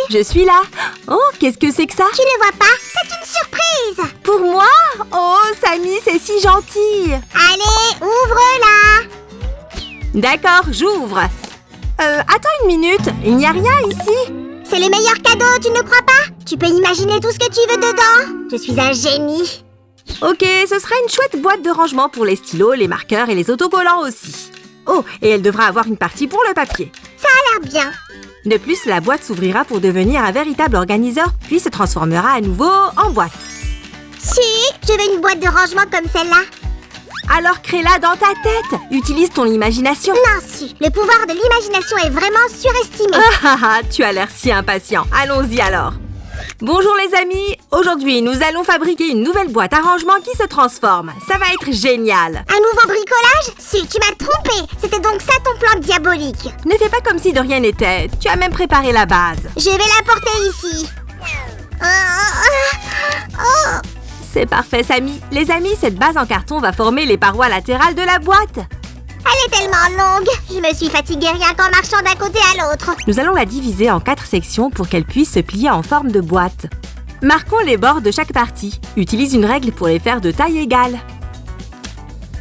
Je suis là. Oh, qu'est-ce que c'est que ça? Tu ne vois pas? C'est une surprise. Pour moi? Oh, Samy, c'est si gentil. Allez, ouvre-la. D'accord, j'ouvre. Attends une minute, il n'y a rien ici. C'est le meilleur cadeau, tu ne crois pas? Tu peux imaginer tout ce que tu veux dedans. Je suis un génie. Ok, ce sera une chouette boîte de rangement pour les stylos, les marqueurs et les autocollants aussi. Oh, et elle devra avoir une partie pour le papier. Ça a l'air bien. De plus, la boîte s'ouvrira pour devenir un véritable organiseur, puis se transformera à nouveau en boîte. Si, je veux une boîte de rangement comme celle-là. Alors crée-la dans ta tête. Utilise ton imagination. Non, si. Le pouvoir de l'imagination est vraiment surestimé. Tu as l'air si impatient. Allons-y alors. Bonjour les amis. Aujourd'hui, nous allons fabriquer une nouvelle boîte à rangement qui se transforme. Ça va être génial. Un nouveau bricolage? Si, tu m'as trompé. C'était donc ça ton plan diabolique. Ne fais pas comme si de rien n'était. Tu as même préparé la base. Je vais la porter ici. C'est parfait, Samy. Les amis, cette base en carton va former les parois latérales de la boîte. Elle est tellement longue. Je me suis fatiguée rien qu'en marchant d'un côté à l'autre. Nous allons la diviser en 4 sections pour qu'elle puisse se plier en forme de boîte. Marquons les bords de chaque partie. Utilise une règle pour les faire de taille égale.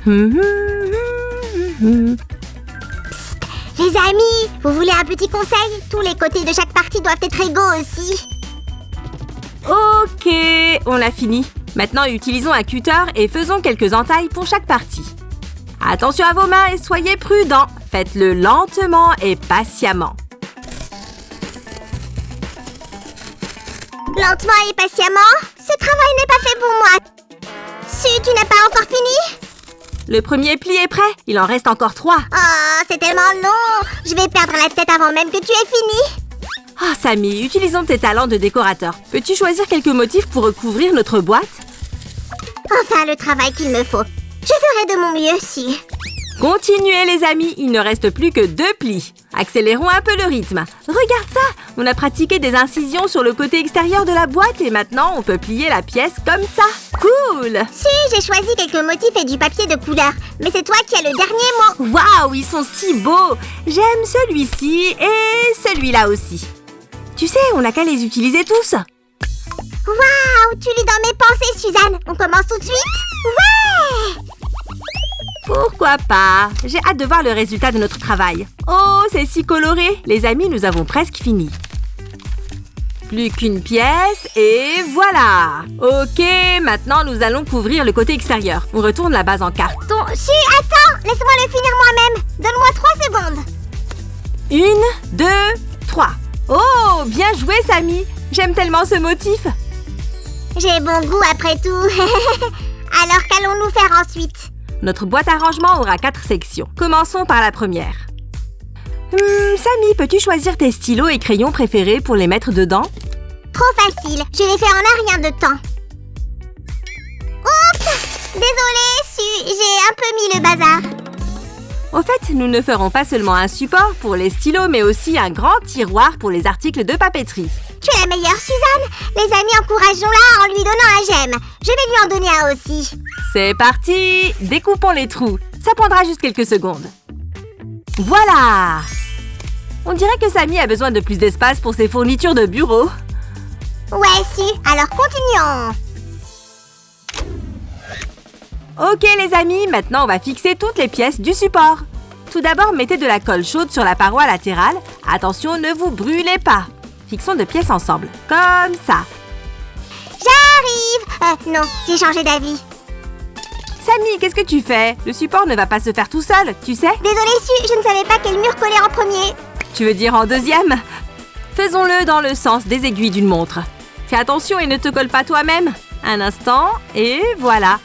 Psst, les amis, vous voulez un petit conseil? Tous les côtés de chaque partie doivent être égaux aussi. Ok, on a fini. Maintenant, utilisons un cutter et faisons quelques entailles pour chaque partie. Attention à vos mains et soyez prudents. Faites-le lentement et patiemment. Lentement et patiemment? Ce travail n'est pas fait pour moi. Si, tu n'as pas encore fini? Le premier pli est prêt. Il en reste encore 3. Oh, c'est tellement long. Je vais perdre la tête avant même que tu aies fini. Ah, Samy, utilisons tes talents de décorateur. Peux-tu choisir quelques motifs pour recouvrir notre boîte? Enfin, le travail qu'il me faut. Je ferai de mon mieux, si. Continuez les amis, il ne reste plus que 2 plis. Accélérons un peu le rythme. Regarde ça, on a pratiqué des incisions sur le côté extérieur de la boîte et maintenant on peut plier la pièce comme ça. Cool! Si, j'ai choisi quelques motifs et du papier de couleur. Mais c'est toi qui as le dernier mot. Waouh, ils sont si beaux! J'aime celui-ci et celui-là aussi. Tu sais, on n'a qu'à les utiliser tous. Waouh, tu lis dans mes pensées, Suzanne. On commence tout de suite? Ouais! Pourquoi pas? J'ai hâte de voir le résultat de notre travail. Oh, c'est si coloré! Les amis, nous avons presque fini. Plus qu'une pièce et voilà! Ok, maintenant nous allons couvrir le côté extérieur. On retourne la base en carton. Si, attends! Laisse-moi le finir moi-même. Donne-moi 3 secondes. 1, 2, 3. Oh, bien joué, Samy! J'aime tellement ce motif. J'ai bon goût après tout. Alors qu'allons-nous faire ensuite? Notre boîte à rangement aura 4 sections. Commençons par la première. Samy, peux-tu choisir tes stylos et crayons préférés pour les mettre dedans? Trop facile, je l'ai fait en un rien de temps. Oups! Désolée, j'ai un peu mis le bazar. Au fait, nous ne ferons pas seulement un support pour les stylos, mais aussi un grand tiroir pour les articles de papeterie. Tu es la meilleure, Suzanne. Les amis, encourageons-la en lui donnant un j'aime. Je vais lui en donner un aussi. C'est parti! Découpons les trous. Ça prendra juste quelques secondes. Voilà! On dirait que Samy a besoin de plus d'espace pour ses fournitures de bureau. Ouais, si. Alors continuons. Ok les amis, maintenant on va fixer toutes les pièces du support. Tout d'abord, mettez de la colle chaude sur la paroi latérale. Attention, ne vous brûlez pas. Fixons 2 pièces ensemble, comme ça. J'arrive! Non, j'ai changé d'avis. Samy, qu'est-ce que tu fais? Le support ne va pas se faire tout seul, tu sais? Désolée, Su, je ne savais pas quel mur coller en premier. Tu veux dire en deuxième? Faisons-le dans le sens des aiguilles d'une montre. Fais attention et ne te colle pas toi-même. Un instant, et voilà.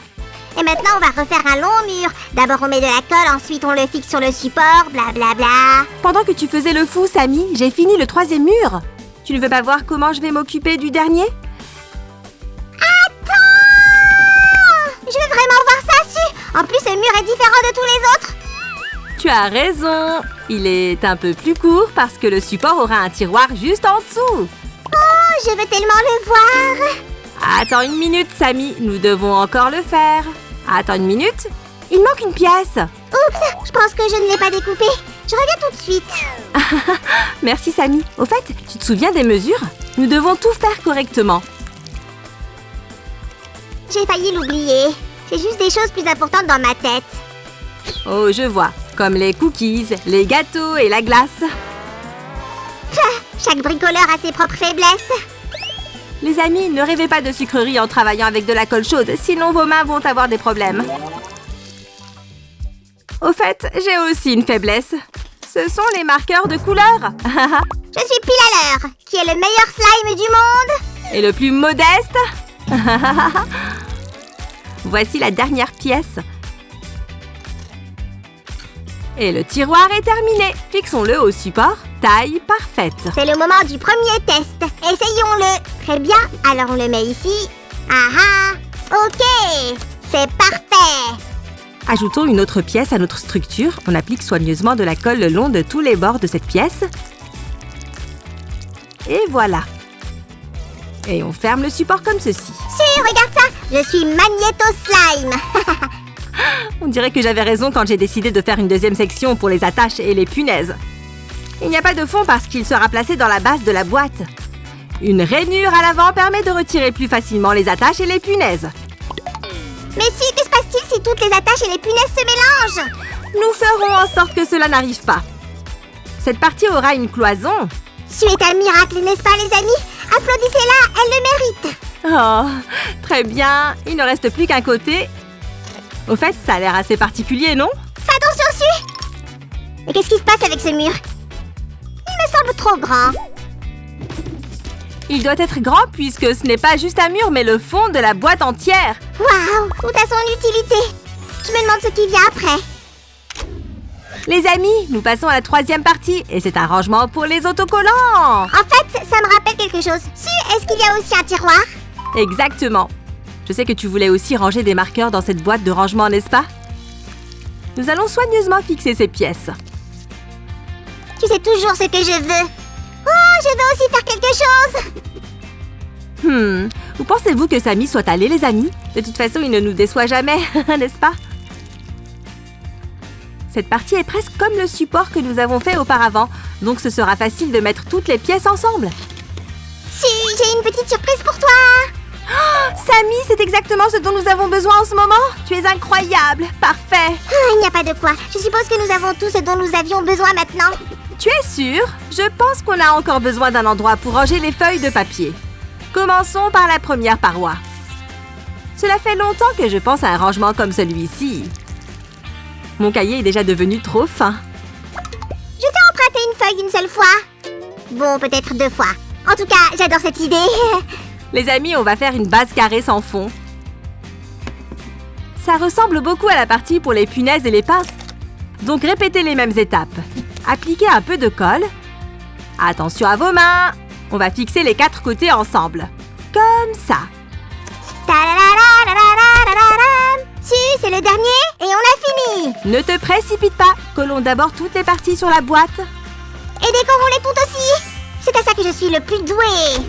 Et maintenant, on va refaire un long mur. D'abord, on met de la colle, ensuite on le fixe sur le support, blablabla. Pendant que tu faisais le fou, Samy, j'ai fini le 3e mur. Tu ne veux pas voir comment je vais m'occuper du dernier? Attends! Je veux vraiment voir ça, Su. En plus, ce mur est différent de tous les autres. Tu as raison. Il est un peu plus court parce que le support aura un tiroir juste en dessous. Oh, je veux tellement le voir. Attends une minute, Samy. Nous devons encore le faire. Attends une minute. Il manque une pièce. Oups, je pense que je ne l'ai pas découpé. Je reviens tout de suite. Merci Samy. Au fait, tu te souviens des mesures? Nous devons tout faire correctement. J'ai failli l'oublier. J'ai juste des choses plus importantes dans ma tête. Oh, je vois. Comme les cookies, les gâteaux et la glace. Chaque bricoleur a ses propres faiblesses. Les amis, ne rêvez pas de sucreries en travaillant avec de la colle chaude, sinon vos mains vont avoir des problèmes. Au fait, j'ai aussi une faiblesse. Ce sont les marqueurs de couleur. Je suis pile à l'heure. Qui est le meilleur slime du monde? Et le plus modeste. Voici la dernière pièce. Et le tiroir est terminé. Fixons-le au support. Taille parfaite. C'est le moment du premier test. Essayons-le. Très bien. Alors on le met ici. Ah ah. Ok. C'est parfait. Ajoutons une autre pièce à notre structure. On applique soigneusement de la colle le long de tous les bords de cette pièce. Et voilà. Et on ferme le support comme ceci. Si, regarde ça. Je suis Magnéto Slime. On dirait que j'avais raison quand j'ai décidé de faire une deuxième section pour les attaches et les punaises. Il n'y a pas de fond parce qu'il sera placé dans la base de la boîte. Une rainure à l'avant permet de retirer plus facilement les attaches et les punaises. Mais si, que se passe-t-il si toutes les attaches et les punaises se mélangent? Nous ferons en sorte que cela n'arrive pas. Cette partie aura une cloison. Tu es un miracle, n'est-ce pas, les amis? Applaudissez-la, elle le mérite. Oh, très bien. Il ne reste plus qu'un côté. Au fait, ça a l'air assez particulier, non? Fais attention dessus. Et qu'est-ce qui se passe avec ce mur? Il me semble trop grand. Il doit être grand puisque ce n'est pas juste un mur, mais le fond de la boîte entière. Waouh, tout a son utilité. Je me demande ce qui vient après. Les amis, nous passons à la troisième partie et c'est un rangement pour les autocollants. En fait, ça me rappelle quelque chose. Si, est-ce qu'il y a aussi un tiroir? Exactement. Je sais que tu voulais aussi ranger des marqueurs dans cette boîte de rangement, n'est-ce pas? Nous allons soigneusement fixer ces pièces. Tu sais toujours ce que je veux. Oh, je veux aussi faire quelque chose. Où pensez-vous que Samy soit allé, les amis? De toute façon, il ne nous déçoit jamais, n'est-ce pas? Cette partie est presque comme le support que nous avons fait auparavant, donc ce sera facile de mettre toutes les pièces ensemble. Si, j'ai une petite surprise pour toi. Oh, Samy, c'est exactement ce dont nous avons besoin en ce moment. Tu es incroyable, parfait. Il n'y a pas de quoi. Je suppose que nous avons tout ce dont nous avions besoin maintenant. Tu es sûre? Je pense qu'on a encore besoin d'un endroit pour ranger les feuilles de papier. Commençons par la première paroi. Cela fait longtemps que je pense à un rangement comme celui-ci. Mon cahier est déjà devenu trop fin. Je t'ai emprunté une feuille une seule fois. Bon, peut-être 2 fois. En tout cas, j'adore cette idée. Les amis, on va faire une base carrée sans fond. Ça ressemble beaucoup à la partie pour les punaises et les pinces. Donc répétez les mêmes étapes. Appliquez un peu de colle. Attention à vos mains. On va fixer les 4 côtés ensemble. Comme ça. Si, c'est le dernier et on a fini. Ne te précipite pas. Collons d'abord toutes les parties sur la boîte. Et décorons-les toutes aussi. C'est à ça que je suis le plus douée.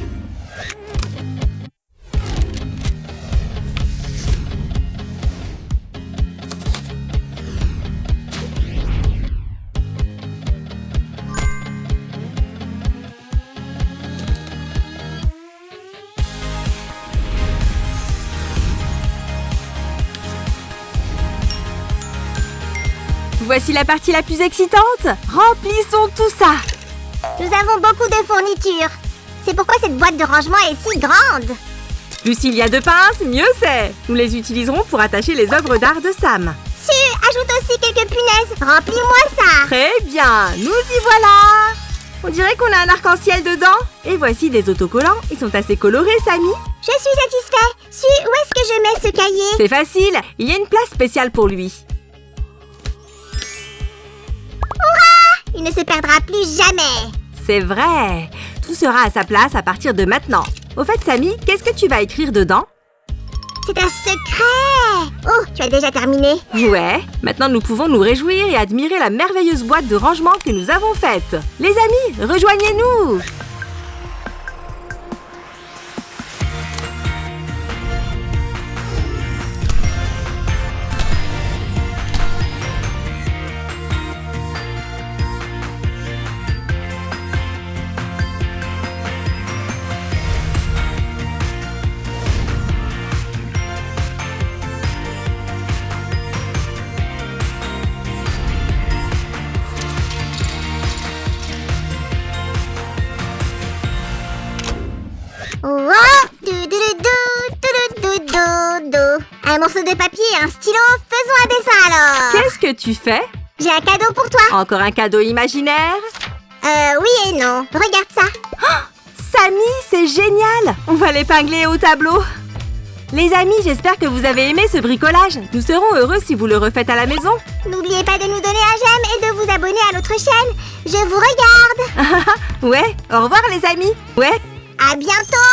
Voici la partie la plus excitante. Remplissons tout ça. Nous avons beaucoup de fournitures. C'est pourquoi cette boîte de rangement est si grande. Plus il y a de pinces, mieux c'est. Nous les utiliserons pour attacher les œuvres d'art de Sam. Si, ajoute aussi quelques punaises. Remplis-moi ça. Très bien, nous y voilà. On dirait qu'on a un arc-en-ciel dedans. Et voici des autocollants. Ils sont assez colorés, Samy. Je suis satisfait. Si, où est-ce que je mets ce cahier? C'est facile. Il y a une place spéciale pour lui. Il ne se perdra plus jamais. C'est vrai. Tout sera à sa place à partir de maintenant. Au fait, Samy, qu'est-ce que tu vas écrire dedans? C'est un secret. Oh, tu as déjà terminé? Ouais. Maintenant, nous pouvons nous réjouir et admirer la merveilleuse boîte de rangement que nous avons faite. Les amis, rejoignez-nous! morceau de papier et un stylo, faisons un dessin alors. Qu'est-ce que tu fais? J'ai un cadeau pour toi. Encore un cadeau imaginaire? Oui et non. Regarde ça. Samy, c'est génial! On va l'épingler au tableau. Les amis, j'espère que vous avez aimé ce bricolage. Nous serons heureux si vous le refaites à la maison. N'oubliez pas de nous donner un j'aime et de vous abonner à notre chaîne. Je vous regarde. Ouais, au revoir les amis. Ouais. À bientôt.